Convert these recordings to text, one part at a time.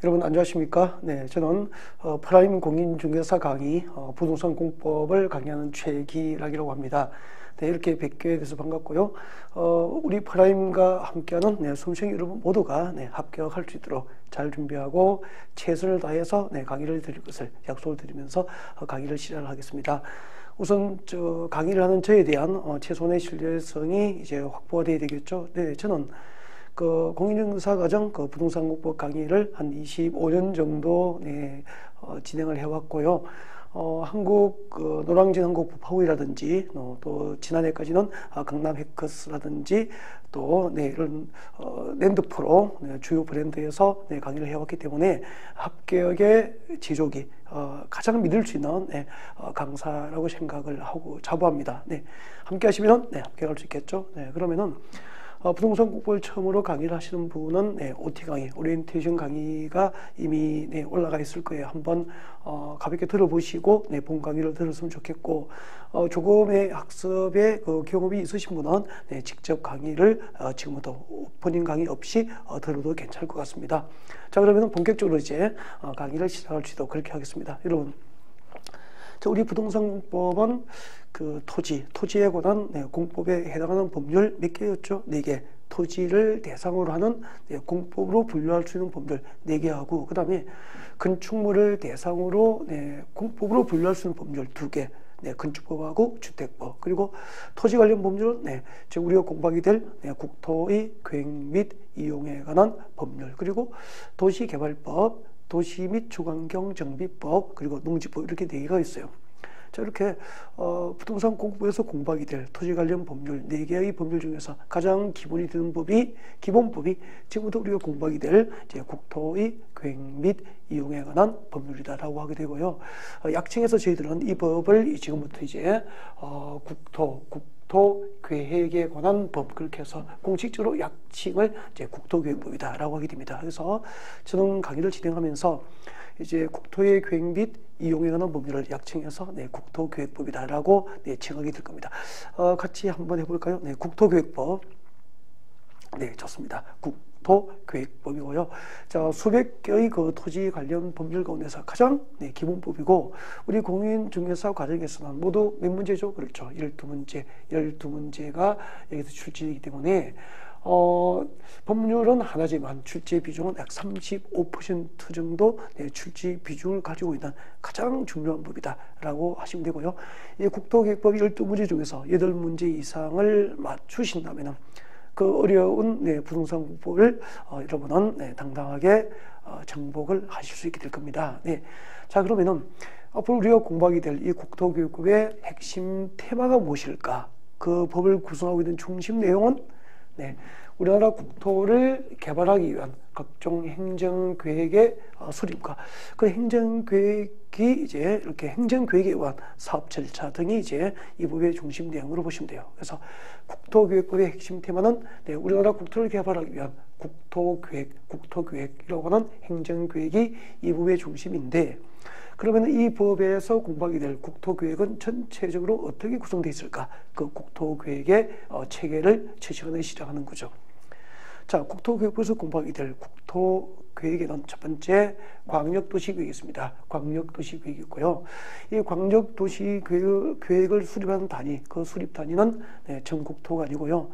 여러분 안녕하십니까? 네, 저는 프라임 공인중개사 강의 부동산 공법을 강의하는 최기락이라고 합니다. 네, 이렇게 뵙게 돼서 반갑고요. 우리 프라임과 함께하는 수험생 여러분 모두가 합격할 수 있도록 잘 준비하고 최선을 다해서 강의를 드릴 것을 약속을 드리면서 강의를 시작하겠습니다. 우선 강의를 하는 저에 대한 최소한의 신뢰성이 이제 확보가 돼야 되겠죠. 네, 저는 공인중개사 과정 부동산 공법 강의를 한 25년 정도 진행을 해왔고요. 한국 노량진 한국법화고이라든지 또 지난해까지는 강남 해커스라든지 또 이런 랜드프로 주요 브랜드에서 강의를 해왔기 때문에 합격의 지속이 가장 믿을 수 있는 강사라고 생각을 하고 자부합니다. 함께 하시면 합격할 수 있겠죠. 그러면은 부동산 공법을 처음으로 강의를 하시는 분은 OT 강의, 오리엔테이션 강의가 이미 올라가 있을 거예요. 한번 가볍게 들어보시고 본 강의를 들었으면 좋겠고, 조금의 학습의 경험이 있으신 분은 직접 강의를 지금부터 본인 강의 없이 들어도 괜찮을 것 같습니다. 자, 그러면 본격적으로 이제 강의를 시작할 수 있도록 그렇게 하겠습니다. 여러분, 우리 부동산 공법은 토지에 관한 공법에 해당하는 법률 몇 개였죠? 4개. 토지를 대상으로 하는 공법으로 분류할 수 있는 법률 4개하고, 그 다음에 건축물을 대상으로 공법으로 분류할 수 있는 법률 2개. 건축법하고 주택법, 그리고 토지 관련 법률, 지금 우리가 공부하게 될 국토의 계획 및 이용에 관한 법률, 그리고 도시개발법, 도시 및 주관경 정비법, 그리고 농지법, 이렇게 4개가 있어요. 자, 이렇게 부동산 공법에서 공부하게 될 토지 관련 법률 4개의 법률 중에서 가장 기본이 되는 기본법이 지금부터 우리가 공부하게 될 이제 국토의 계획 및 이용에 관한 법률이다라고 하게 되고요. 약칭해서 저희들은 이 법을 지금부터 이제 국토 계획에 관한 법, 그렇게 해서 공식적으로 약칭을 이제 국토계획법이다라고 하게 됩니다. 그래서 저는 강의를 진행하면서 이제 국토의 계획 및 이용에 관한 법률을 약칭해서 국토계획법이다라고 칭하게 될 겁니다. 같이 한번 해볼까요? 국토계획법. 좋습니다. 국토계획법이고요. 자, 수백 개의 토지 관련 법률 가운데서 가장 기본법이고, 우리 공인중개사 과정에서는 모두 몇 문제죠? 그렇죠. 12문제가 여기서 출제되기 때문에 법률은 하나지만 출제 비중은 약 35% 정도 출제 비중을 가지고 있는 가장 중요한 법이다라고 하시면 되고요. 이 국토계획법 12문제 중에서 8문제 이상을 맞추신다면 그 어려운 부동산 공법을 여러분은 당당하게 정복을 하실 수 있게 될 겁니다. 자, 그러면은 앞으로 우리가 공부하게 될 이 국토계획법의 핵심 테마가 무엇일까? 그 법을 구성하고 있는 중심 내용은 우리나라 국토를 개발하기 위한 각종 행정계획의 수립과 그 행정계획이 이제 이렇게 행정계획에 의한 사업 절차 등이 이제 이 법의 중심 내용으로 보시면 돼요. 그래서 국토계획법의 핵심 테마는 우리나라 국토를 개발하기 위한 국토계획이라고 하는 행정계획이 이 법의 중심인데, 그러면 이 법에서 공부하게 될 국토계획은 전체적으로 어떻게 구성되어 있을까? 그 국토계획의 체계를 제 시간에 시작하는 거죠. 자, 국토계획법에서 공부하게 될 국토계획에는 첫 번째 광역도시계획이 있습니다. 광역도시계획이 있고요. 이 광역도시계획을 수립하는 단위, 그 수립 단위는 전국토가 아니고요.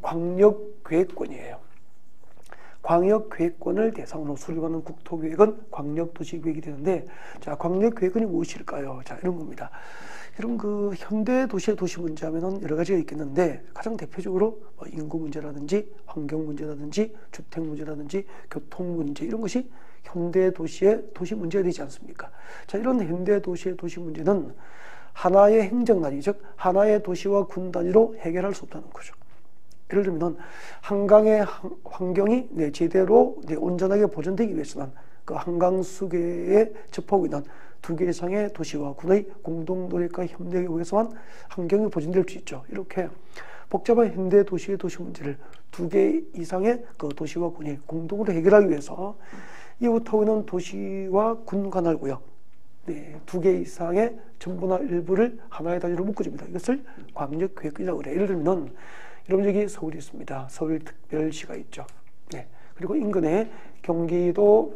광역계획권이에요. 광역계획권을 대상으로 수립하는 국토계획은 광역도시계획이 되는데, 자, 광역계획권이 무엇일까요? 자, 이런 겁니다. 이런 현대 도시의 도시 문제 하면은 여러 가지가 있겠는데, 가장 대표적으로 인구 문제라든지 환경 문제라든지 주택 문제라든지 교통 문제, 이런 것이 현대 도시의 도시 문제가 되지 않습니까? 자, 이런 현대 도시의 도시 문제는 하나의 행정단위, 즉 하나의 도시와 군 단위로 해결할 수 없다는 거죠. 예를 들면 한강의 환경이 제대로 온전하게 보존되기 위해서는 그 한강 수계에 접하고 있는 2개 이상의 도시와 군의 공동 노력과 협력에 의해서만 환경이 보존될 수 있죠. 이렇게 복잡한 현대 도시의 도시 문제를 2개 이상의 그 도시와 군이 공동으로 해결하기 위해서 이웃하고 있는 도시와 군 관할구역 2개 이상의 전부나 일부를 하나의 단위로 묶어줍니다. 이것을 광역계획이라고 그래요. 예를 들면 여러분, 여기 서울이 있습니다. 서울특별시가 있죠. 그리고 인근에 경기도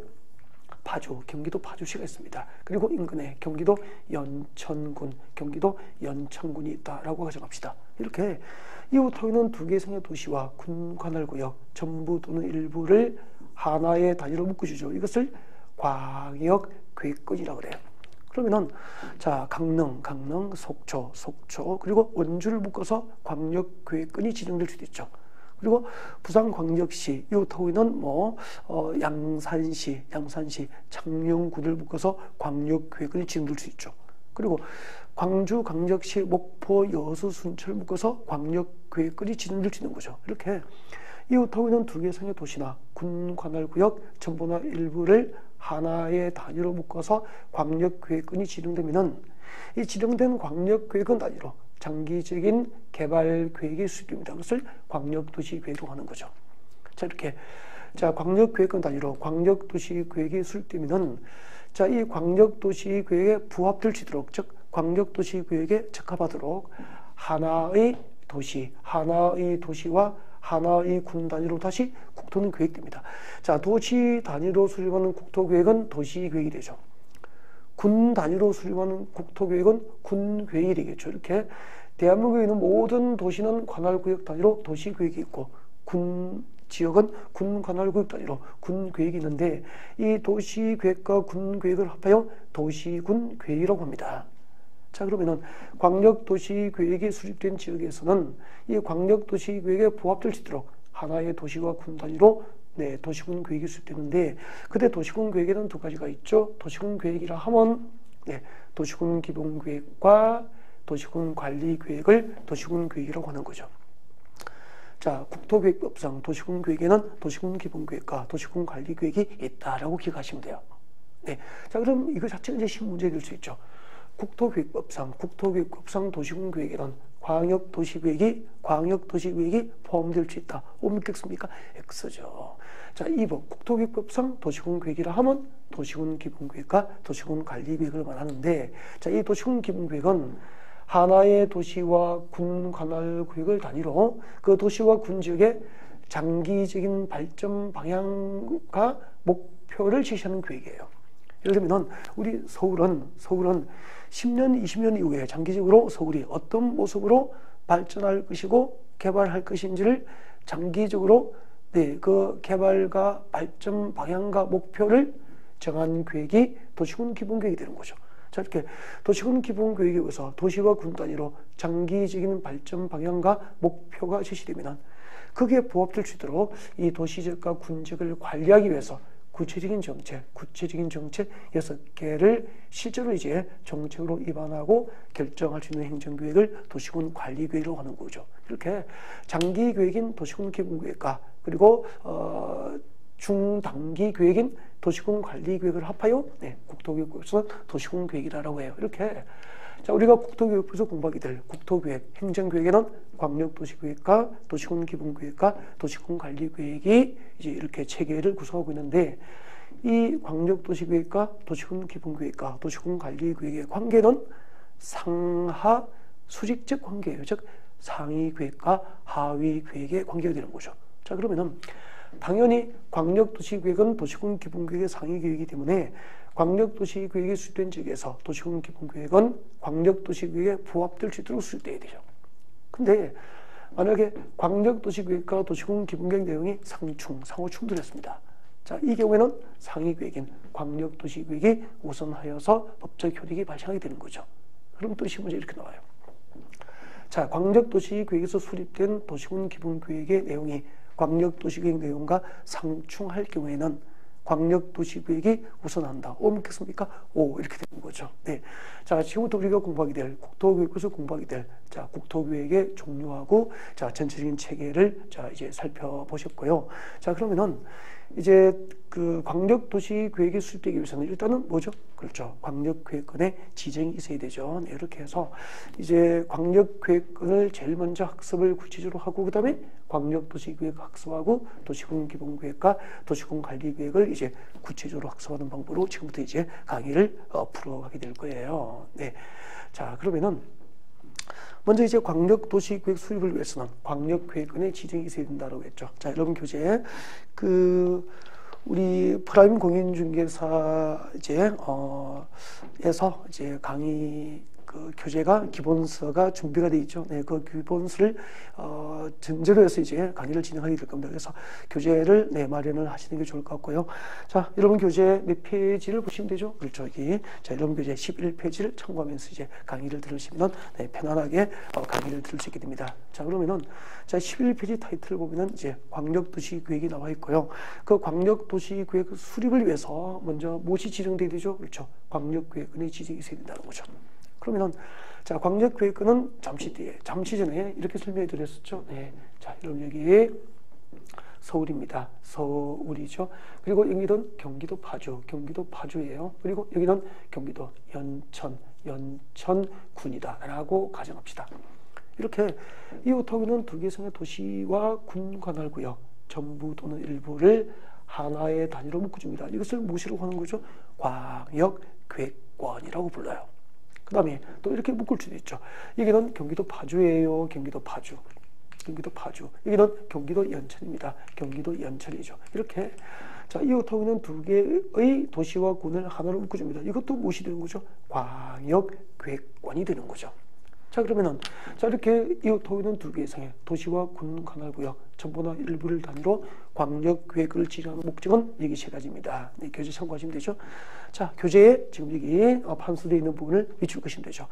파주시가 있습니다. 그리고 인근에 경기도 연천군, 경기도 연천군이 있다라고 가정합시다. 이렇게 이후부터 있는 두 개의 상해 도시와 군 관할구역 전부 또는 일부를 하나의 단위로 묶어주죠. 이것을 광역계획권이라고 그래요. 그러면은 자 강릉, 속초 그리고 원주를 묶어서 광역계획권이 지정될 수도 있죠. 그리고 부산광역시 이후부터 있는 양산시, 창녕군을 묶어서 광역계획권이 지정될 수 있죠. 그리고 광주광역시, 목포, 여수, 순천을 묶어서 광역계획권이 지정될 수 있는 거죠. 이렇게 이후부터 있는 두 개의 상해 도시나 군 관할구역 전부나 일부를 하나의 단위로 묶어서 광역계획권이 지정되면은 이 지정된 광역계획권 단위로 장기적인 개발 계획이 수립됩니다. 그것을 광역도시계획이라고 하는 거죠. 자, 이렇게 광역계획권 단위로 광역도시계획이 수립되면은 이 광역도시계획에 부합될 수 있도록, 즉 광역도시계획에 적합하도록 하나의 도시와 하나의 군 단위로 다시 국토는 계획됩니다. 자, 도시 단위로 수립하는 국토계획은 도시계획이 되죠. 군 단위로 수립하는 국토계획은 군계획이 되겠죠. 이렇게 대한민국에 있는 모든 도시는 관할구역 단위로 도시계획이 있고 군 지역은 군 관할구역 단위로 군계획이 있는데 이 도시계획과 군계획을 합하여 도시군계획이라고 합니다. 자, 그러면은 광역도시계획이 수립된 지역에서는 이 광역도시계획에 부합될 수 있도록 하나의 도시와 군 단위로 도시군 계획이 수립되는데 그때 도시군 계획에는 두 가지가 있죠. 도시군 계획이라 하면 도시군 기본계획과 도시군 관리계획을 도시군 계획이라고 하는 거죠. 자, 국토계획법상 도시군 계획에는 도시군 기본계획과 도시군 관리계획이 있다라고 기억하시면 돼요. 자, 그럼 이거 자체가 이제 신문제가 될 수 있죠. 국토계획법상 도시군 계획에는 광역도시계획이 포함될 수 있다. 옮겼습니까? X죠. 자, 2번 국토계획법상 도시군 계획이라 하면 도시군 기본계획과 도시군 관리계획을 말하는데 자, 이 도시군 기본계획은 하나의 도시와 군 관할구역을 단위로 그 도시와 군 지역의 장기적인 발전 방향과 목표를 제시하는 계획이에요. 예를 들면 우리 서울은 10년, 20년 이후에 장기적으로 서울이 어떤 모습으로 발전할 것이고 개발할 것인지를 장기적으로 그 개발과 발전 방향과 목표를 정한 계획이 도시군 기본계획이 되는 거죠. 자, 이렇게 도시군 기본계획에 의해서 도시와 군 단위로 장기적인 발전 방향과 목표가 제시되면 그게 부합될 수 있도록 이 도시지역과 군지역을 관리하기 위해서 구체적인 정책 6개를 실제로 이제 정책으로 입안하고 결정할 수 있는 행정계획을 도시군 관리계획이라고 하는 거죠. 이렇게 장기 계획인 도시군 기본계획과 그리고 중단기 계획인 도시군 관리계획을 합하여 국토계획에서 도시군 계획이라고 해요. 이렇게 자, 우리가 국토계획에서 공부하게 될 국토계획, 행정계획에는 광역도시계획과 도시군 기본계획과 도시군 관리계획이 이제 이렇게 체계를 구성하고 있는데 이 광역도시계획과 도시군 기본계획과 도시군 관리계획의 관계는 상하 수직적 관계예요. 즉 상위 계획과 하위 계획의 관계가 되는 거죠. 자, 그러면은 당연히 광역도시계획은 도시군 기본계획의 상위 계획이기 때문에 광역도시계획이 수립된 지역에서 도시군 기본계획은 광역도시계획에 부합될 수 있도록 수립되어야 되죠. 근데 만약에 광역도시계획과 도시군 기본계획 내용이 상호 충돌했습니다. 자, 이 경우에는 상위 계획인 광역도시계획이 우선하여서 법적 효력이 발생하게 되는 거죠. 그럼 또 시문제 이렇게 나와요. 자, 광역도시계획에서 수립된 도시군 기본계획의 내용이 광역도시계획 내용과 상충할 경우에는 광역도시계획이 우선한다. 오 믿겠습니까? 오, 이렇게 되는 거죠. 자, 지금부터 우리가 공부하게 될 국토계획에서 공부하게 될 국토계획의 종류하고 전체적인 체계를 이제 살펴보셨고요. 자, 그러면은 이제 그 광역도시계획이 수립되기 위해서는 일단은 뭐죠? 그렇죠. 광역계획권의 지정이 있어야 되죠. 이렇게 해서 이제 광역계획권을 제일 먼저 학습을 구체적으로 하고 그 다음에 광역도시계획 학습하고 도시군 기본계획과 도시군 관리계획을 이제 구체적으로 학습하는 방법으로 지금부터 이제 강의를 풀어가게 될 거예요. 자, 그러면은 먼저 이제 광역도시계획 수립을 위해서는 광역계획원의 지정이 있어야 된다고 했죠. 자, 여러분 교재 우리 프라임 공인중개사 에서 이제 강의 교재가 기본서가 준비가 되어 있죠. 네, 그 기본서를 전제로 해서 이제 강의를 진행하게 될 겁니다. 그래서 교재를 마련을 하시는 게 좋을 것 같고요. 자, 여러분 교재 몇 페이지를 보시면 되죠? 그렇죠. 여기. 자, 여러분 교재 11페이지를 참고하면서 이제 강의를 들으시면 편안하게 강의를 들을 수 있게 됩니다. 자, 그러면은 자, 11페이지 타이틀을 보면은 이제 광역도시계획이 나와 있고요. 그 광역도시계획 수립을 위해서 먼저 무엇이 지정돼야 되죠? 그렇죠. 광역계획원의 지정이 있어야 된다는 거죠. 그러면은 자, 광역계획원은 잠시 전에 이렇게 설명해 드렸었죠. 네. 자, 여러분 여기 서울입니다. 서울이죠. 그리고 여기는 경기도 파주예요. 그리고 여기는 경기도 연천군이다라고 가정합시다. 이렇게 이웃하고는 두 개 이상의 도시와 군 관할구역 전부 또는 일부를 하나의 단위로 묶어줍니다. 이것을 무엇이라고 하는 거죠? 광역계획권이라고 불러요. 그 다음에 또 이렇게 묶을 수도 있죠. 여기는 경기도 파주예요. 경기도 파주. 여기는 경기도 연천입니다. 경기도 연천이죠. 이렇게 자, 이웃하고 있는 두 개의 도시와 군을 하나로 묶어줍니다. 이것도 무엇이 되는 거죠? 광역계획권이 되는 거죠. 자, 그러면은 자, 이렇게 이웃하고 있는 두 개 이상의 도시와 군 관할구역 전부나 일부를 단위로 광역계획을 지정하는 목적은 여기 세 가지입니다. 네, 교재 참고하시면 되죠. 자, 교재에 지금 여기 판수되어 있는 부분을 위치해 보시면 되죠.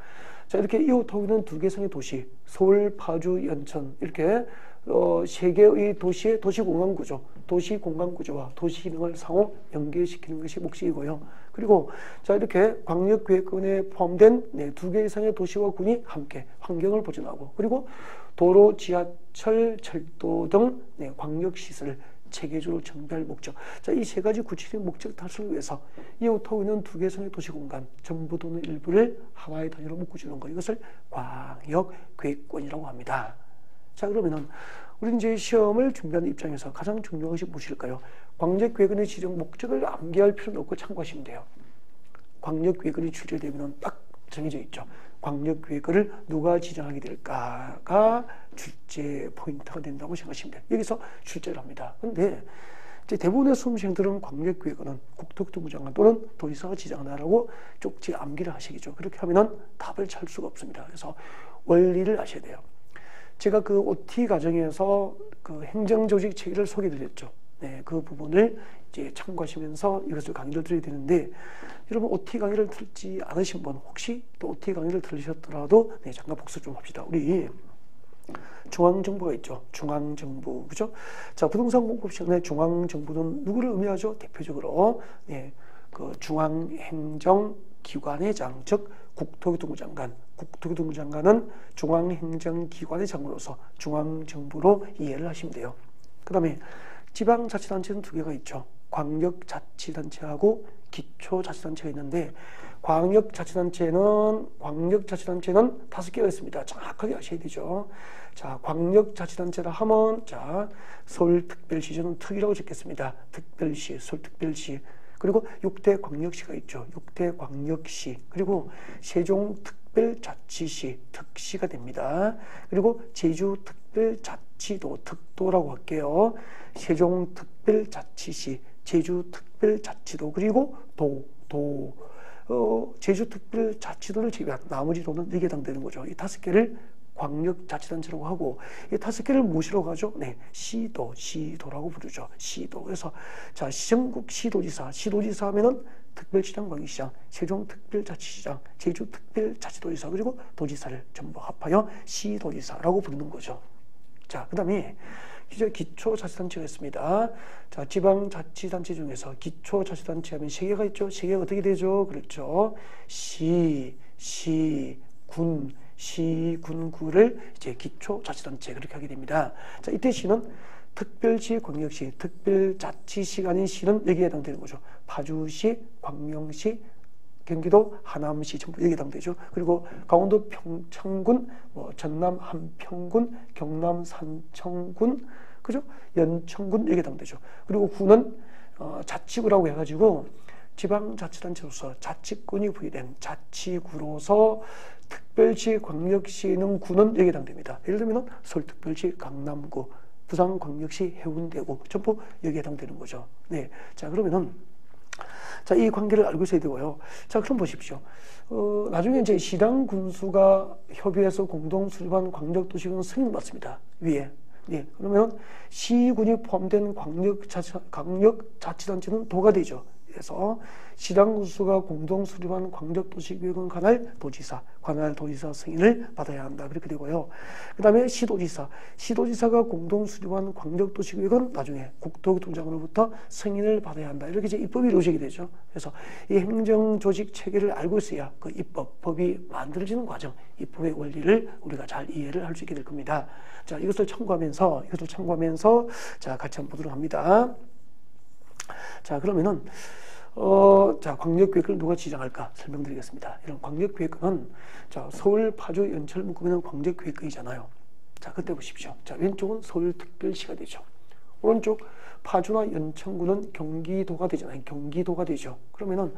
자, 이렇게 이웃하고 있는 두 개 이상의 도시, 서울, 파주, 연천 이렇게 세 개의 도시의 도시공간구조, 도시공간구조와 도시기능을 상호 연계시키는 것이 목적이고요. 그리고 자, 이렇게 광역계획권에 포함된 두 개 이상의 도시와 군이 함께 환경을 보존하고, 그리고 도로, 지하철, 철도 등 광역시설을 체계적으로 정비할 목적. 자, 이 세 가지 구체적인 목적 달성을 위해서 이웃하고 있는 두 개 이상의 도시공간 전부 또는 일부를 하나의 단위로 묶어주는 것, 이것을 광역계획권이라고 합니다. 자, 그러면은 우리 이제 시험을 준비하는 입장에서 가장 중요한 것이 무엇일까요? 광역계획원의 지정 목적을 암기할 필요는 없고 참고하시면 돼요. 광역계획원이 출제되면 딱 정해져 있죠. 광역계획을 누가 지정하게 될까가 출제 포인트가 된다고 생각하시면 돼요. 여기서 출제를 합니다. 그런데 이제 대부분의 수험생들은 광역계획은 국토교통부 장관 또는 도지사가 지정한다라고 쪽지 암기를 하시겠죠. 그렇게 하면은 답을 찾을 수가 없습니다. 그래서 원리를 아셔야 돼요. 제가 그 OT 과정에서 그 행정조직 체계를 소개드렸죠. 네, 그 부분을 이제 참고하시면서 이것을 강의를 드려야 되는데, 여러분 OT 강의를 듣지 않으신 분, 혹시 또 OT 강의를 들으셨더라도 잠깐 복습 좀 합시다. 우리 중앙정부가 있죠. 중앙정부, 그죠? 자, 부동산 공급 시간에 중앙정부는 누구를 의미하죠? 대표적으로 그 중앙행정기관의장, 즉 국토교통부 장관. 국토교통부 장관은 중앙행정기관의 장으로서 중앙정부로 이해를 하시면 돼요. 그 다음에 지방자치단체는 두 개가 있죠. 광역자치단체하고 기초자치단체가 있는데, 광역자치단체는 5개가 있습니다. 정확하게 아셔야 되죠. 자, 광역자치단체라 하면 자, 서울특별시, 저는 특이라고 적겠습니다. 특별시, 서울특별시. 그리고 6대 광역시가 있죠. 6대 광역시. 그리고 세종특별자치시, 특시가 됩니다. 그리고 제주특별자치도, 특도라고 할게요. 세종특별자치시, 제주특별자치도, 그리고 제주특별자치도를 제외한 나머지 도는 4개 해당되는 거죠. 이 5개를 광역자치단체라고 하고, 이 5개를 무엇이라고 하죠? 네, 시도라고 부르죠. 시도. 그래서 자, 전국 시도지사 하면은 특별시장, 광역시장, 세종특별자치시장, 제주특별자치도지사, 그리고 도지사를 전부 합하여 시도지사라고 부르는 거죠. 자, 그 다음에 이제 기초자치단체가 있습니다. 자, 지방자치단체 중에서 기초자치단체 하면 3개가 있죠. 3개가 어떻게 되죠? 그렇죠. 시군구를 이제 기초자치단체 그렇게 하게 됩니다. 자, 이때 시는 특별시, 광역시, 특별자치시가 아닌 시는 여기에 해당되는 거죠. 파주시, 광명시, 경기도 하남시 전부 여기에 해당되죠. 그리고 강원도 평창군, 전남 한평군, 경남 산청군, 그죠? 연천군 여기에 해당되죠. 그리고 구는 자치구라고 해가지고 지방자치단체로서 자치권이 부여된 자치구로서 특별시 광역시는 구는 여기에 해당됩니다. 예를 들면 서울특별시 강남구, 부산광역시 해운대구 전부 여기에 해당되는 거죠. 네, 자 그러면은 자 이 관계를 알고 있어야 되고요. 자 그럼 보십시오. 나중에 이제 시당 군수가 협의해서 공동 수립한 광역도시군 승인을 받습니다. 위에. 네, 그러면 시군이 포함된 광역자치단체는 도가 되죠. 그래서 시당 군수가 공동 수립한 광역도시계획은 관할 도지사 승인을 받아야 한다. 그렇게 되고요. 그 다음에 시도지사가 공동 수립한 광역도시계획은 나중에 국토교통장으로부터 승인을 받아야 한다. 이렇게 이제 입법이 이루어지게 되죠. 그래서 이 행정조직 체계를 알고 있어야 그 법이 만들어지는 과정, 입법의 원리를 우리가 잘 이해를 할 수 있게 될 겁니다. 자, 이것을 참고하면서 자, 같이 한번 보도록 합니다. 자, 그러면은 자, 광역계획을 누가 지정할까 설명드리겠습니다. 이런 광역계획은 자, 서울, 파주, 연천 묶으면 광역계획이잖아요. 자, 그때 보십시오. 자, 왼쪽은 서울특별시가 되죠. 오른쪽 파주나 연천구는 경기도가 되잖아요. 경기도가 되죠. 그러면은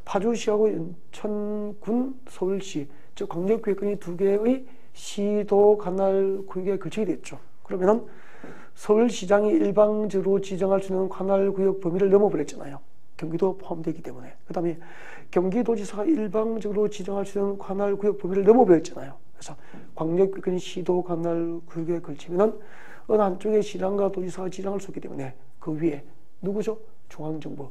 파주시하고 연천군, 서울시, 즉 광역계획권이 두 개의 시도 관할 구역에 걸치게 됐죠. 그러면은 서울시장이 일방적으로 지정할 수 있는 관할구역 범위를 넘어버렸잖아요. 경기도 포함되기 때문에. 그 다음에 경기도지사가 일방적으로 지정할 수 있는 관할구역 범위를 넘어버렸잖아요. 그래서 광역구역이 시도 관할구역에 걸치면은 어느 한쪽에 시장과 도지사가 지정할 수 있기 때문에 그 위에 누구죠? 중앙정부,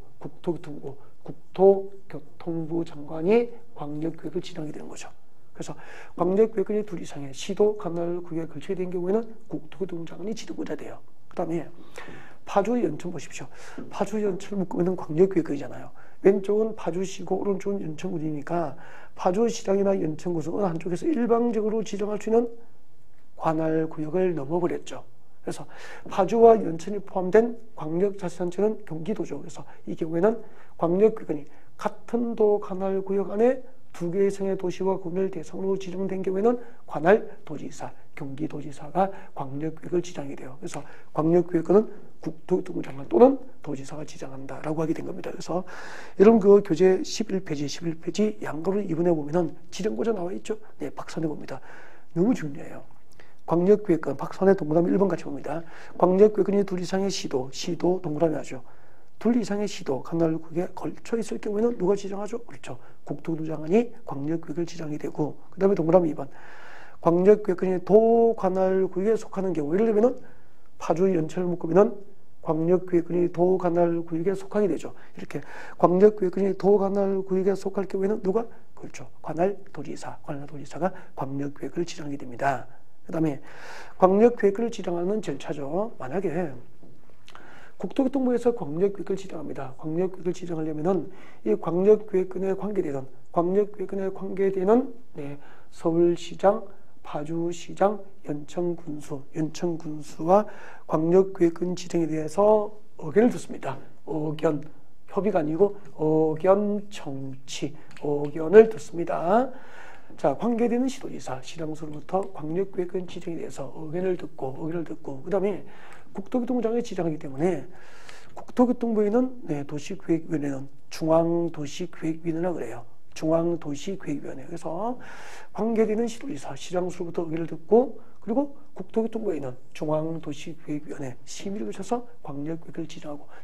국토교통부 장관이 광역구역을 지정하게 되는 거죠. 그래서 광역구역이 둘 이상의 시도 관할구역에 걸치게 된 경우에는 국토교통부 장관이 지정구자 돼요. 그 다음에 파주, 연천 보십시오. 파주, 연천을 묶으면 광역구역이잖아요. 왼쪽은 파주시고 오른쪽은 연천군이니까 파주시장이나 연천구는 어느 한쪽에서 일방적으로 지정할 수 있는 관할구역을 넘어버렸죠. 그래서 파주와 연천이 포함된 광역자치단체는 경기도죠. 그래서 이 경우에는 광역구역이 같은 도 관할구역 안에 두 개 이상의 도시와 구를 대상으로 지정된 경우에는 관할도지사, 경기도지사가 광역구역을 지정하게 돼요. 그래서 광역구역은 국토교통부 장관 또는 도지사가 지정한다라고 하게 된 겁니다. 그래서 여러분 그 교재 11페이지 양가로 2번에 보면은 지정고자 나와 있죠. 네, 박선해 봅니다. 너무 중요해요. 광역구역은 박선해 동그라미 1번 같이 봅니다. 광역구역은 둘 이상의 시도 동그라미 하죠. 둘 이상의 시도, 관할구역에 걸쳐 있을 경우에는 누가 지정하죠? 그렇죠. 국토교통부 장관이 광역구역을 지정이 되고, 그 다음에 동그라미 2번. 광역구역이 도 관할구역에 속하는 경우, 예를 들면은 파주, 연천을 묶으면은 광역구역이 도 관할구역에 속하게 되죠. 이렇게 광역구역이 도 관할구역에 속할 경우에는 누가? 그렇죠. 관할도지사가 광역구역을 지정하게 됩니다. 그 다음에 광역계획을 지정하는 절차죠. 만약에 국토교통부에서 광역계획을 지정합니다. 광역계획을 지정하려면은 이 광역계획권에 관계되는 서울시장, 파주시장, 연천군수와 광역계획권 지정에 대해서 의견을 듣습니다. 협의가 아니고 의견을 듣습니다. 자, 관계되는 시도지사, 시장소로부터 광역계획권 지정에 대해서 의견을 듣고 그 다음에 국토교통부 장관이 지정하기 때문에 국토교통부에는 도시계획위원회는 중앙도시계획위원회라고 그래요. 중앙도시계획위원회. 그래서 관계되는 시도지사, 시장소로부터 의견을 듣고 그리고 국토교통부에는 중앙도시계획위원회 심의를 거쳐서 광역계획을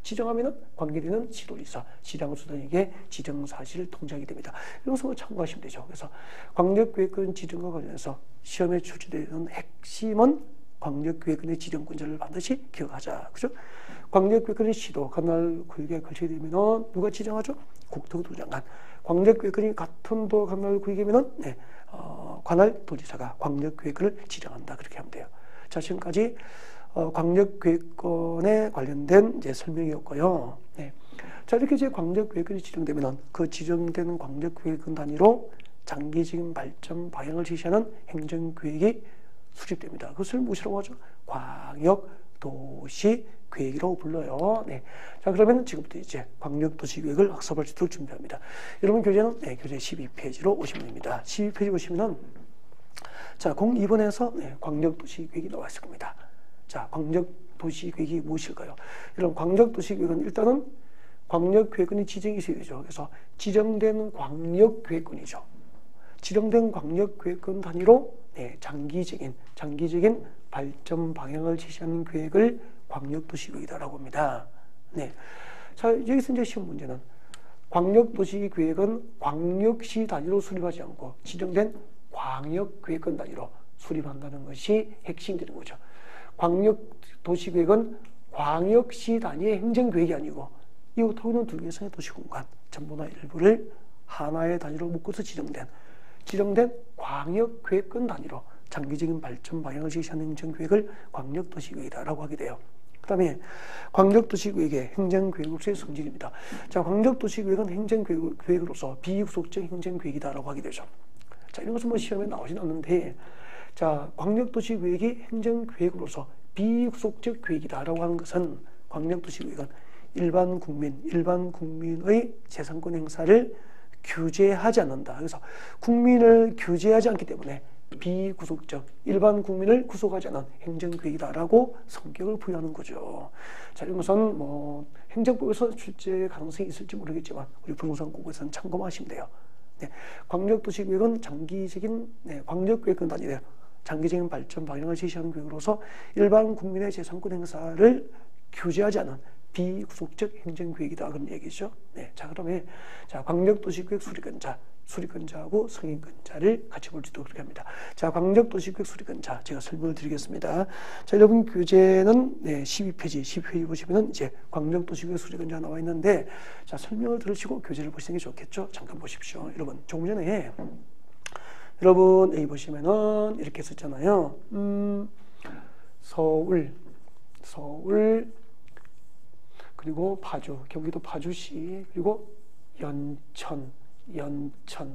지정하면은 관계되는 시도지사, 시장소장에게 지정 사실을 통지하게 됩니다. 이것을 참고하시면 되죠. 그래서 광역계획권 지정과 관련해서 시험에 출제되는 핵심은 광역계획권의 지정권자를 반드시 기억하자. 그죠? 광역계획권의 시도, 관할구역에 걸치게 되면 누가 지정하죠? 국토교통부 장관. 광역계획권이 같은 도 관할구역이면 관할도지사가 광역계획권을 지정한다. 그렇게 하면 돼요. 자, 지금까지 광역계획권에 관련된 설명이었고요. 네. 자, 이렇게 이제 광역계획권이 지정되면 그 지정되는 광역계획권 단위로 장기적인 발전 방향을 제시하는 행정계획이 수립됩니다. 그것을 무엇이라고 하죠? 광역도시계획이라고 불러요. 네. 자, 그러면 지금부터 이제 광역도시계획을 학습할 수 있도록 준비합니다. 여러분 교재는 교재 12페이지로 오시면 됩니다. 12페이지 보시면은 자, 02번에서 광역도시계획이 나와 있을 겁니다. 자, 광역도시계획이 무엇일까요? 여러분 광역도시계획은 일단은 광역계획권이 지정이 있어야 되죠. 그래서 지정된 광역계획권이죠. 지정된 광역계획권 단위로 장기적인 발전 방향을 제시하는 계획을 광역도시계획이다라고 합니다. 네. 자, 여기서 이제 시험 문제는 광역도시계획은 광역시 단위로 수립하지 않고 지정된 광역계획권 단위로 수립한다는 것이 핵심이 되는 거죠. 광역도시계획은 광역시 단위의 행정계획이 아니고 이웃하고 있는 두 개의 도시공간 전부나 일부를 하나의 단위로 묶어서 지정된 광역계획권 단위로 장기적인 발전 방향을 제시하는 행정계획을 광역도시계획이라고 하게 돼요. 그 다음에 광역도시계획의 행정계획으로서의 성질입니다. 자, 광역도시계획은 행정계획으로서 비구속적 행정계획이다라고 하게 되죠. 자, 이런 것은 뭐 시험에 나오진 않는데, 자, 광역도시계획이 행정계획으로서 비구속적 계획이다라고 하는 것은 광역도시계획은 일반 국민의 재산권 행사를 규제하지 않는다. 그래서 국민을 규제하지 않기 때문에 비구속적, 일반 국민을 구속하지 않은 행정계획이다라고 성격을 부여하는 거죠. 자, 이런 것은 뭐 행정법에서 출제 가능성이 있을지 모르겠지만 우리 부동산 공부에서는 참고하시면 돼요. 네, 광역도시계획은 장기적인 광역계획권 단위로 장기적인 발전 방향을 제시하는 계획으로서 일반 국민의 재산권 행사를 규제하지 않은 비구속적 행정계획이다 그런 얘기죠. 네, 자, 그러면 자, 광역도시계획 수립권자하고 승인권자를 같이 볼지도 그렇게 합니다. 자, 광역도시계획 수립권자 제가 설명을 드리겠습니다. 자, 여러분 교재는 12페이지 보시면은 이제 광역도시계획 수립권자 나와 있는데, 자, 설명을 들으시고 교재를 보시는 게 좋겠죠. 잠깐 보십시오. 여러분 조금 전에 여러분 여기 보시면은 이렇게 썼잖아요. 서울 그리고 파주, 경기도 파주시, 그리고 연천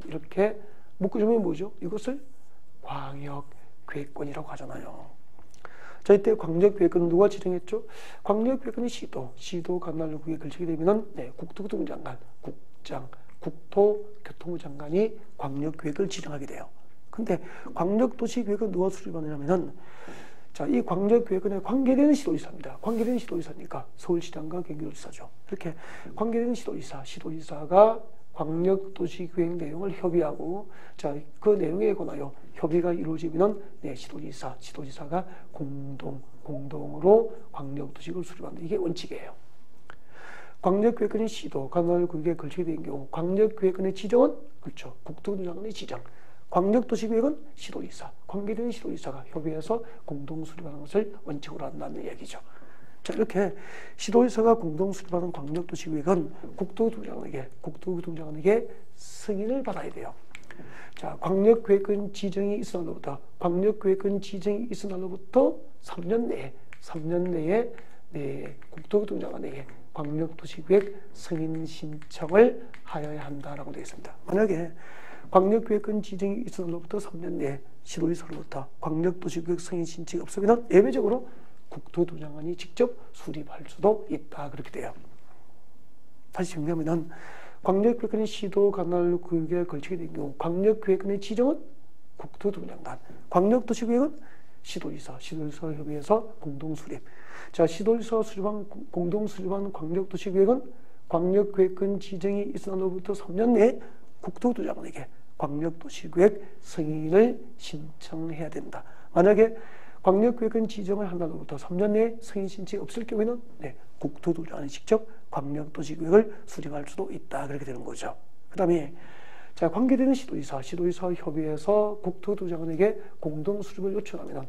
이렇게 묶어주면 뭐죠? 이것을 광역계획권이라고 하잖아요. 자, 이때 광역계획권은 누가 지정했죠? 광역계획권이 시도 관할구에 걸치게 되면은 국토교통장관, 국토교통부 장관이 광역계획을 지정하게 돼요. 근데 광역도시계획은 누가 수립하느냐면은, 자, 이 광역계획권에 관계되는 시도지사입니다. 관계되는 시도지사니까 서울시장과 경기도지사죠. 이렇게 관계되는 시도지사가 광역도시계획 내용을 협의하고, 자, 그 내용에 관하여 협의가 이루어지면 시도지사가 공동으로 광역도시계획을 수립한다. 이게 원칙이에요. 광역계획권이 시도, 관할구역에 걸치게 된 경우 광역계획권의 지정은 그렇죠. 국토교통장관의 지정. 광역도시계획은 시도지사, 관계되는 시도지사가 협의해서 공동 수립하는 것을 원칙으로 한다는 얘기죠. 자, 이렇게 시도지사가 공동 수립하는 광역도시계획은 국토교통장관에게 승인을 받아야 돼요. 자, 광역계획권 지정이 있은 날로부터 3년 내에 국토교통장관에게 광역도시계획 승인 신청을 하여야 한다라고 되어 있습니다. 만약에 광역계획권 지정이 있은 날로부터 3년 내에 시도지사로부터 광역도시계획 승인 신청이 없으면 예외적으로 국토교통장관이 직접 수립할 수도 있다. 그렇게 돼요. 다시 정리하면 광역계획권이 시도 관할구역에 걸치게 된 경우 광역계획권의 지정은 국토교통장관, 광역도시계획은 시도지사 협의해서 공동수립. 자, 시도지사 공동수립한 광역도시계획은 광역계획권 지정이 있은 날로부터 3년 내에 국토교통장관에게 광역도시계획 승인을 신청해야 된다. 만약에 광역계획권 지정을 한 날로부터 3년 내에 승인 신청이 없을 경우에는 국토교통장관이 직접 광역도시계획을 수립할 수도 있다. 그렇게 되는 거죠. 그 다음에 자, 관계되는 시도지사 협의해서 국토교통장관에게 공동 수립을 요청하면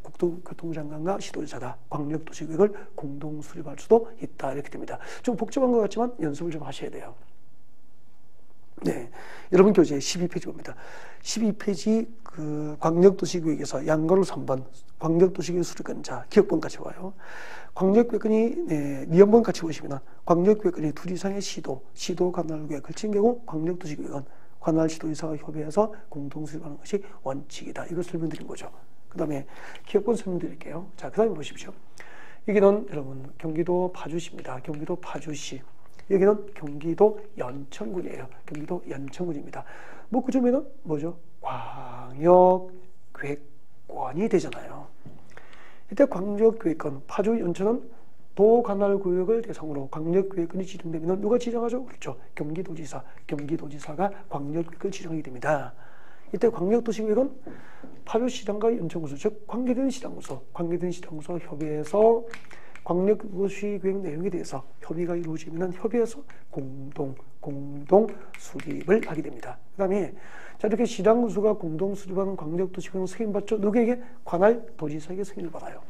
국토교통장관과 시도지사가 광역도시계획을 공동 수립할 수도 있다. 이렇게 됩니다. 좀 복잡한 것 같지만 연습을 좀 하셔야 돼요. 네, 여러분 교재 12페이지 봅니다. 12페이지 그 광역도시계획에서 양가로 3번 광역도시계획 수립권자 기억번 같이 와요. 광역계획권이 니은번 같이 보시면 광역계획권이 둘 이상의 시도 관할구에 걸친 경우 광역도시계획은 관할 시도지사와 협의해서 공동 수립하는 것이 원칙이다. 이걸 설명드린 거죠. 그 다음에 기억번 설명드릴게요. 자, 그 다음에 보십시오. 여기는 여러분 경기도 파주시입니다. 경기도 파주시. 여기는 경기도 연천군이에요. 경기도 연천군입니다. 묶어주면은 뭐죠? 광역계획권이 되잖아요. 이때 광역계획권, 파주, 연천은 도관할구역을 대상으로 광역계획권이 지정되면 누가 지정하죠? 그렇죠. 경기도지사. 경기도지사가 광역계획을 지정하게 됩니다. 이때 광역도시계획은 파주시장과 연천구수, 즉 관계된 시장구수, 관계된 시장구수와 협의해서 광역도시계획 내용에 대해서 협의가 이루어지면 협의해서 공동 수립을 하게 됩니다. 그 다음에 자, 이렇게 시장구수가 공동 수립하는 광역도시계획은 승인받죠. 누구에게? 관할 도지사에게 승인을 받아요.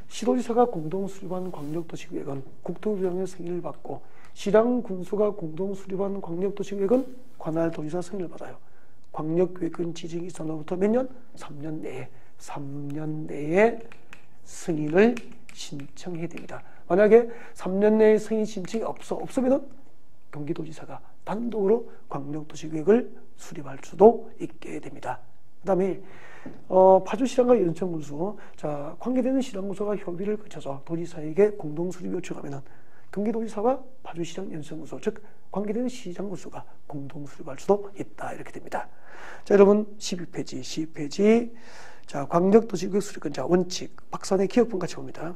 시도지사가 공동 수립한 광역도시계획은 국토부장의 승인을 받고, 시장군수가 공동 수립한 광역도시계획은 관할 도지사 승인을 받아요. 광역계획은 지정이 있어로부터 몇 년? 3년 내에 승인을 신청해야 됩니다. 만약에 3년 내에 승인 신청이 없으면 경기도지사가 단독으로 광역도시계획을 수립할 수도 있게 됩니다. 그 다음에 파주시장과 연천군수, 자, 관계되는 시장군수가 협의를 거쳐서 도지사에게 공동 수립 요청하면은 경기도지사와 파주시장 연천군수, 즉 관계되는 시장군수가 공동 수립할 수도 있다, 이렇게 됩니다. 자, 여러분 12페이지. 자, 광역도시계획 수립권자 원칙, 박산의 기억본 같이 봅니다.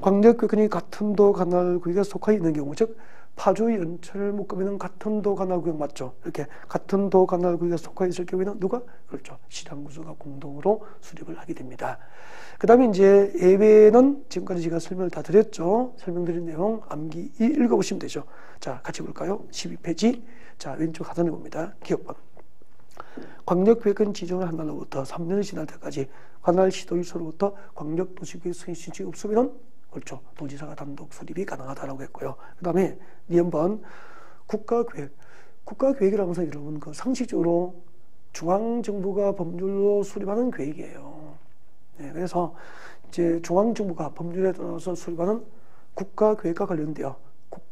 광역계획권이 같은 도 관할구역에 속해 있는 경우, 즉 파주 연천을 묶으면 같은 도 관할구역 맞죠? 이렇게 같은 도 관할구역에 속해 있을 경우에는 누가? 그렇죠. 시장군수가 공동으로 수립을 하게 됩니다. 그 다음에 이제 예외는 지금까지 제가 설명을 다 드렸죠. 설명드린 내용 암기 읽어보시면 되죠. 자, 같이 볼까요? 12페이지. 자, 왼쪽 하단에 봅니다. 기억번. 광역계획권 지정을 한 날로부터 3년이 지날 때까지 관할 시도지사로부터 광역도시계획 승인 신청이 없으면, 그렇죠, 도지사가 단독 수립이 가능하다라고 했고요. 그 다음에 니은번 국가계획이라고 해서 여러분 그 상식적으로 중앙정부가 법률로 수립하는 계획이에요. 네, 그래서 이제 중앙정부가 법률에 따라서 수립하는 국가계획과 관련되어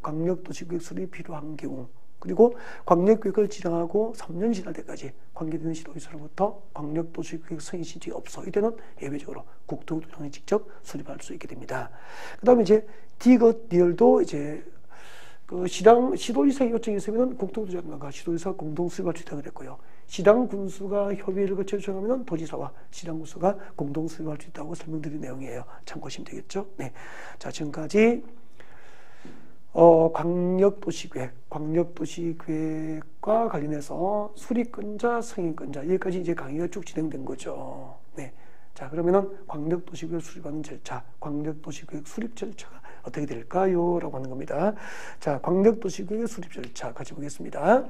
광역도시계획 수립이 필요한 경우, 그리고 광역계획을 지정하고 3년 지날 때까지 관계되는 시도지사로부터 광역도시계획 승인 신청이 없어. 이때는 예외적으로 국토부장이 직접 수립할 수 있게 됩니다. 그 다음에 이제 디귿리얼도 이제 그 시도지사 요청이 있으면 국토부장과 시도지사 공동 수립할 수 있다고 그랬고요. 시장군수가 협의를 거쳐 요청하면 도지사와 시장군수가 공동 수립할 수 있다고 설명드린 내용이에요. 참고하시면 되겠죠. 네. 자, 지금까지 광역도시계획과 관련해서 수립권자, 승인권자, 여기까지 이제 강의가 쭉 진행된 거죠. 네. 자, 그러면은 광역도시계획 수립하는 절차, 광역도시계획 수립 절차가 어떻게 될까요? 라고 하는 겁니다. 자, 광역도시계획 수립 절차 같이 보겠습니다.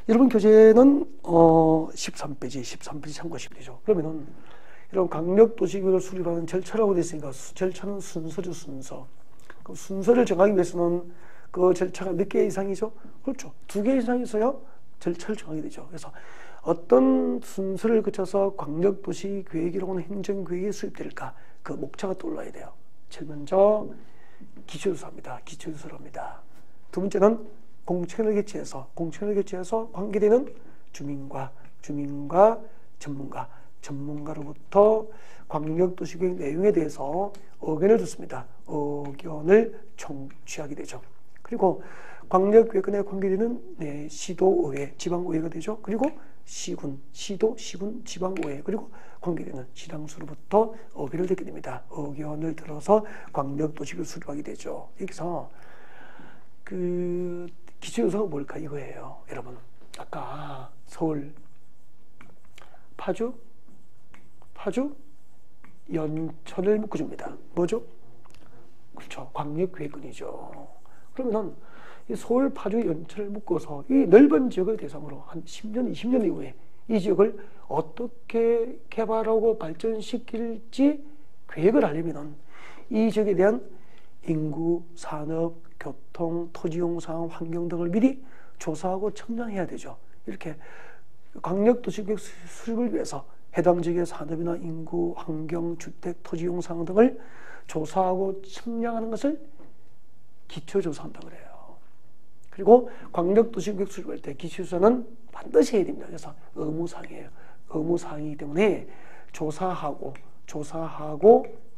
여러분 교재는 13페이지 참고하시면 되죠. 그러면은 이런 광역도시계획을 수립하는 절차라고 되어 있으니까 절차는 순서죠, 순서. 그 순서를 정하기 위해서는 그 절차가 몇 개 이상이죠? 그렇죠. 2개 이상 있어야 절차를 정하게 되죠. 그래서 어떤 순서를 거쳐서 광역도시계획이라고 하는 행정계획이 수립될까? 그 목차가 떠올라야 돼요. 제일 먼저 기초조사입니다. 기초조사입니다. 두 번째는 공청회를 개최해서 관계되는 주민과 전문가로부터 광역도시계획 내용에 대해서 의견을 듣습니다. 의견을 청취하게 되죠. 그리고 광역계획권에 관계되는 시도의회, 지방의회가 되죠. 그리고 시군, 지방의회, 그리고 관계되는 시장수로부터 의견을 듣게 됩니다. 의견을 들어서 광역도시계획을 수립하게 되죠. 여기서 그 기초요소가 뭘까 이거예요. 여러분, 아까 서울, 파주, 연천을 묶어줍니다. 뭐죠? 그렇죠. 광역계획권이죠. 그러면은 이 서울, 파주, 연천을 묶어서 이 넓은 지역을 대상으로 한 10년, 20년 이후에 이 지역을 어떻게 개발하고 발전시킬지 계획을 하려면은 이 지역에 대한 인구, 산업, 교통, 토지용 상황, 환경 등을 미리 조사하고 측량해야 되죠. 이렇게 광역도시계획 수립을 위해서 해당 지역의 산업이나 인구, 환경, 주택, 토지용 상황 등을 조사하고 측량하는 것을 기초조사한다고 그래요. 그리고 광역도시계획 수립할 때 기초조사는 반드시 해야 됩니다. 그래서 의무사항이에요. 의무사항이기 때문에 조사하고 조사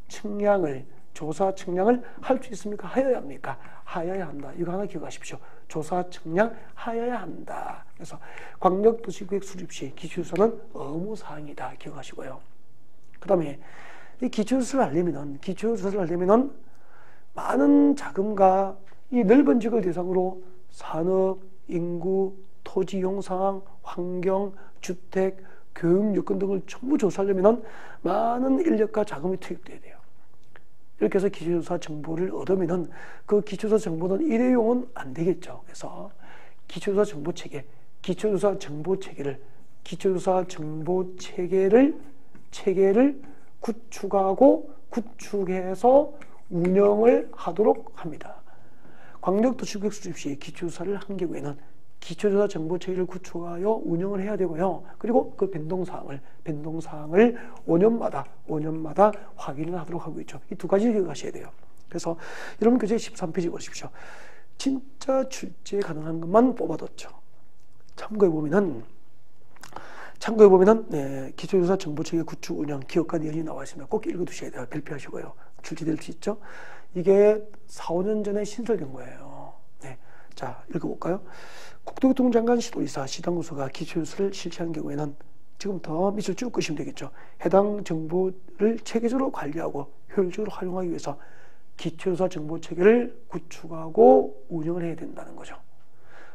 측량을 할 수 있습니까? 하여야 합니까? 하여야 한다. 이거 하나 기억하십시오. 조사 측량 하여야 한다. 그래서 광역도시계획 수립 시 기초조사는 의무사항이다. 기억하시고요. 그 다음에 이 기초시설을 하려면은 많은 자금과 이 넓은 지역을 대상으로 산업, 인구, 토지 이용 상황, 환경, 주택, 교육 여건 등을 전부 조사하려면 많은 인력과 자금이 투입돼야 돼요. 이렇게 해서 기초조사 정보를 얻으면은 그 기초조사 정보는 일회용은 안 되겠죠. 그래서 기초조사 정보 체계를 구축해서 운영을 하도록 합니다. 광역도시구역 수립 시 기초조사를 한 경우에는 기초조사 정보 체계를 구축하여 운영을 해야 되고요. 그리고 그 변동사항을 5년마다 확인을 하도록 하고 있죠. 이 두 가지를 기억하셔야 돼요. 그래서 여러분 교재 13페이지 보십시오. 진짜 출제 가능한 것만 뽑아뒀죠. 참고해 보면은 네, 기초조사 정보체계 구축 운영 기억과 내용이 나와 있습니다. 꼭 읽어두셔야 돼요. 발표하시고요. 출제될 수 있죠. 이게 4, 5년 전에 신설된 거예요. 네, 자 읽어볼까요? 국토교통장관 시도지사, 시당구소가 기초조사를 실시한 경우에는 지금부터 밑을 쭉 끄시면 되겠죠. 해당 정보를 체계적으로 관리하고 효율적으로 활용하기 위해서 기초조사 정보체계를 구축하고 운영을 해야 된다는 거죠.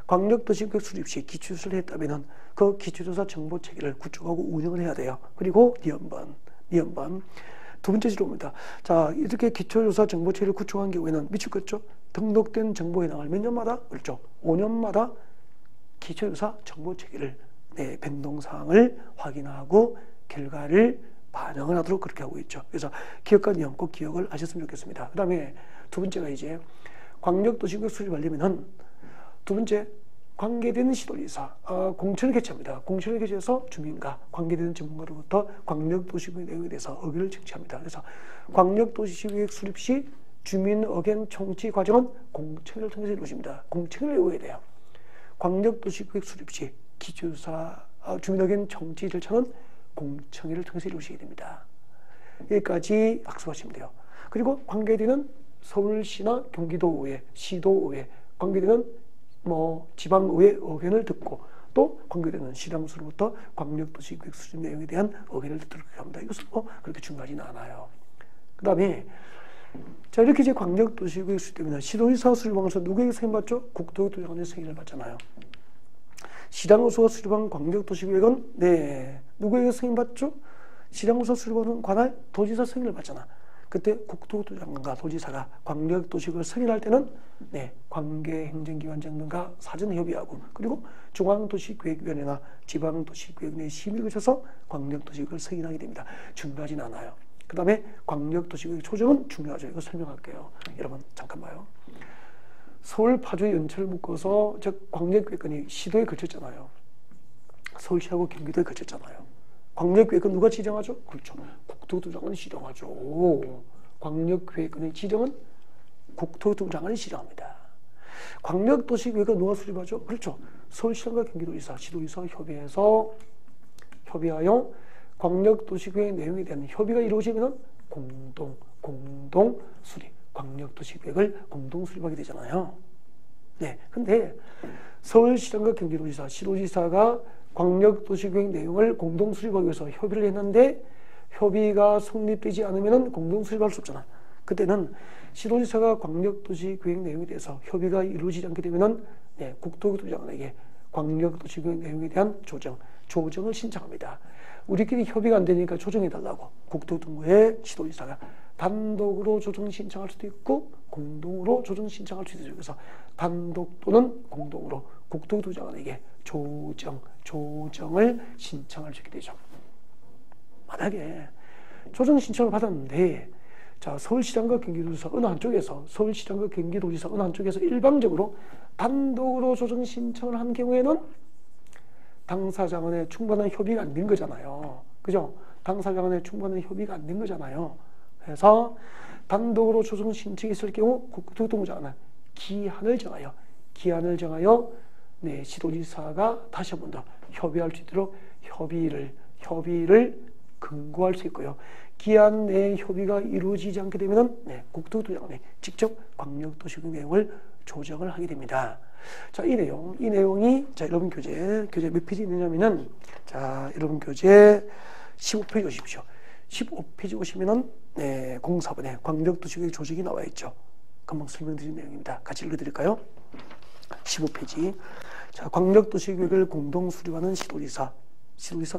광역도시구역 수립 시 기초조사를 했다면 그 기초조사 정보체계를 구축하고 운영을 해야 돼요. 그리고 니은번 두 번째 지로입니다. 자, 이렇게 기초조사 정보체계를 구축한 경우에는 밑줄 긋죠. 등록된 정보 해당을 몇 년마다? 그렇죠. 5년마다 기초조사 정보체계를 변동사항을 확인하고 결과를 반영을 하도록 그렇게 하고 있죠. 그래서 기억과 내용 꼭 기억을 하셨으면 좋겠습니다. 그 다음에 두 번째가 이제 광역도시구역 수립하려면은 두 번째 관계되는 시도지사 공청을 개최합니다. 공청을 개최해서 주민과 관계되는 전문가로부터 광역도시구역 내용에 대해서 의견을 청취합니다. 그래서 광역도시구역 수립 시 주민 의견 청취 과정은 공청회를 통해서 이루어집니다. 공청회를 이루어야 돼요. 광역도시구역 수립 시 기초조사 주민 의견 청취 절차는 공청회를 통해서 이루어지게 됩니다. 여기까지 학습하시면 돼요. 그리고 관계되는 서울시나 경기도의회, 시도의회, 관계되는 지방의회 의견을 듣고 또 관계되는 시당수로부터 광역도시구역 수립 내용에 대한 의견을 듣도록 합니다. 이것은 그렇게 중요하지는 않아요. 그 다음에 자, 이렇게 이제 광역도시구역 수립되면 시도지사 수립하면서 누구에게 승인받죠? 국토교통장관의 승인을 받잖아요. 시당구소가 수립한 광역도시구역은 누구에게 승인받죠? 시당구소가 수립하는 관할 도지사 승인을 받잖아. 그때 국토교통장관과 도지사가 광역도시구역을 승인할 때는 관계행정기관장 등과 사전 협의하고 그리고 중앙도시계획위원회나 지방도시계획위원회 심의를 거쳐서 광역도시구역을 승인하게 됩니다. 중요하진 않아요. 그 다음에 광역도시구역 초정은 중요하죠. 이거 설명할게요. 여러분 잠깐 봐요. 서울 파주의 연천을 묶어서 즉 광역계획권이 시도에 걸쳤잖아요. 서울시하고 경기도에 걸쳤잖아요. 광역계획권 누가 지정하죠? 그렇죠. 국토교통장관이 지정하죠. 광역계획권의 지정은 국토교통장관이 지정합니다. 광역도시계획은 누가 수립하죠? 그렇죠. 서울시장과 경기도지사, 시도지사 협의하여 광역도시계획 내용에 대한 협의가 이루어지면 공동 수립, 광역도시계획을 공동 수립하게 되잖아요. 네, 근데 서울시장과 경기도지사, 시도지사가 광역도시계획 내용을 공동 수립하기 위해서 협의를 했는데 협의가 성립되지 않으면 공동 수립할 수 없잖아. 그때는 시도지사가 광역도시계획 내용에 대해서 협의가 이루어지지 않게 되면 국토교통장관에게 광역도시계획 내용에 대한 조정을 신청합니다. 우리끼리 협의가 안 되니까 조정해달라고 국토교통부에 시도지사가 단독으로 조정 신청할 수도 있고 공동으로 조정 신청할 수도 있어요. 그래서 단독 또는 공동으로 국토교통장관에게 조정을 신청할 수 있게 되죠. 만약에 조정 신청을 받았는데 자, 서울시장과 경기도지사 어느 한쪽에서 일방적으로 단독으로 조정 신청을 한 경우에는 당사자 간에 충분한 협의가 안 된 거잖아요. 그죠? 당사자 간에 충분한 협의가 안 된 거잖아요. 그래서 단독으로 조정 신청이 있을 경우 국토교통부 장관은 기한을 정하여 시도지사가 다시 한 번 더 협의할 수 있도록 협의를 근거할 수 있고요. 기한 내에 협의가 이루어지지 않게 되면 국토교통부 장관이 직접 광역도시구역 내용을 조정을 하게 됩니다. 자, 이 내용이 자, 여러분 교재 몇 페이지 있느냐면은 자, 여러분 교재 15페이지 오십시오. 15페이지 오시면은 네, 공사번에 광역도시계획 조직이 나와 있죠. 금방 설명드린 내용입니다. 같이 읽어드릴까요? 15페이지. 자, 광역도시계획을 공동 수립하는 시도지사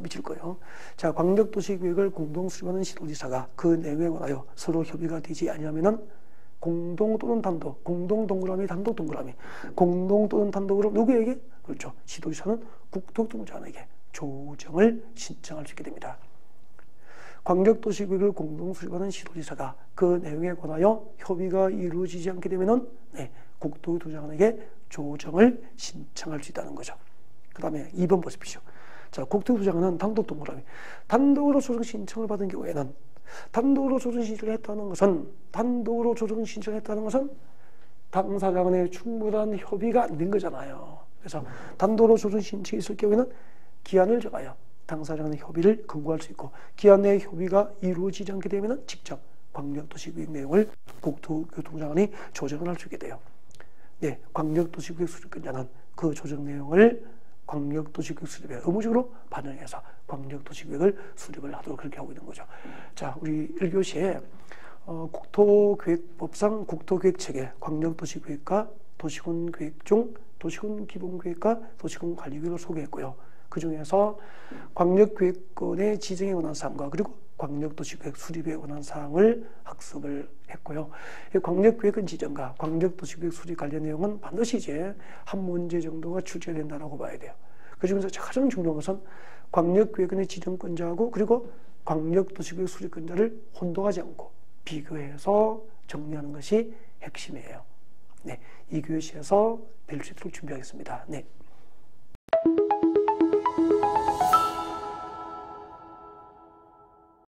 미칠 거예요. 자, 광역도시계획을 공동 수립하는 시도지사가 그 내용에 관하여 서로 협의가 되지 아니하면은 공동 또는 단독, 공동 동그라미, 단독 동그라미, 공동 또는 단독으로 누구에게? 그렇죠. 시도지사는 국토교통부장에게 조정을 신청할 수 있게 됩니다. 광역도시계획을 공동 수립하는 시도지사가 그 내용에 관하여 협의가 이루어지지 않게 되면은 네, 국토교통부장에게 조정을 신청할 수 있다는 거죠. 그 다음에 2번 보십시오. 자, 국토교통부장은 단독 동그라미. 단독으로 조정 신청을 받은 경우에는 단독으로 조정 신청을 했다는 것은 당사자 간의 충분한 협의가 안 된 거잖아요. 그래서 단독으로 조정 신청이 있을 경우에는 기한을 정하여 당사자 간의 협의를 권고할 수 있고 기한 내에 협의가 이루어지지 않게 되면 직접 광역도시계획 내용을 국토교통부장이 조정을 할 수 있게 돼요. 네, 광역도시계획 수립권자는 그 조정 내용을 광역도시계획 수립에 의무적으로 반영해서 광역도시계획을 수립을 하도록 그렇게 하고 있는 거죠. 자, 우리 1교시에 국토계획법상 국토계획체계, 광역도시계획과 도시군계획 중 도시군기본계획과 도시군관리계획을 소개했고요. 그 중에서 광역계획권의 지정에 관한 사항과 그리고 광역도시계획 수립에 관한 사항을 학습을 했고요. 광역계획권 지정과 광역도시계획 수립 관련 내용은 반드시 이제 한 문제 정도가 출제된다고 봐야 돼요. 그 중에서 가장 중요한 것은 광역계획권의 지정권자하고 그리고 광역도시계획 수립권자를 혼동하지 않고 비교해서 정리하는 것이 핵심이에요. 네, 2교시에서 뵐 수 있도록 준비하겠습니다. 네.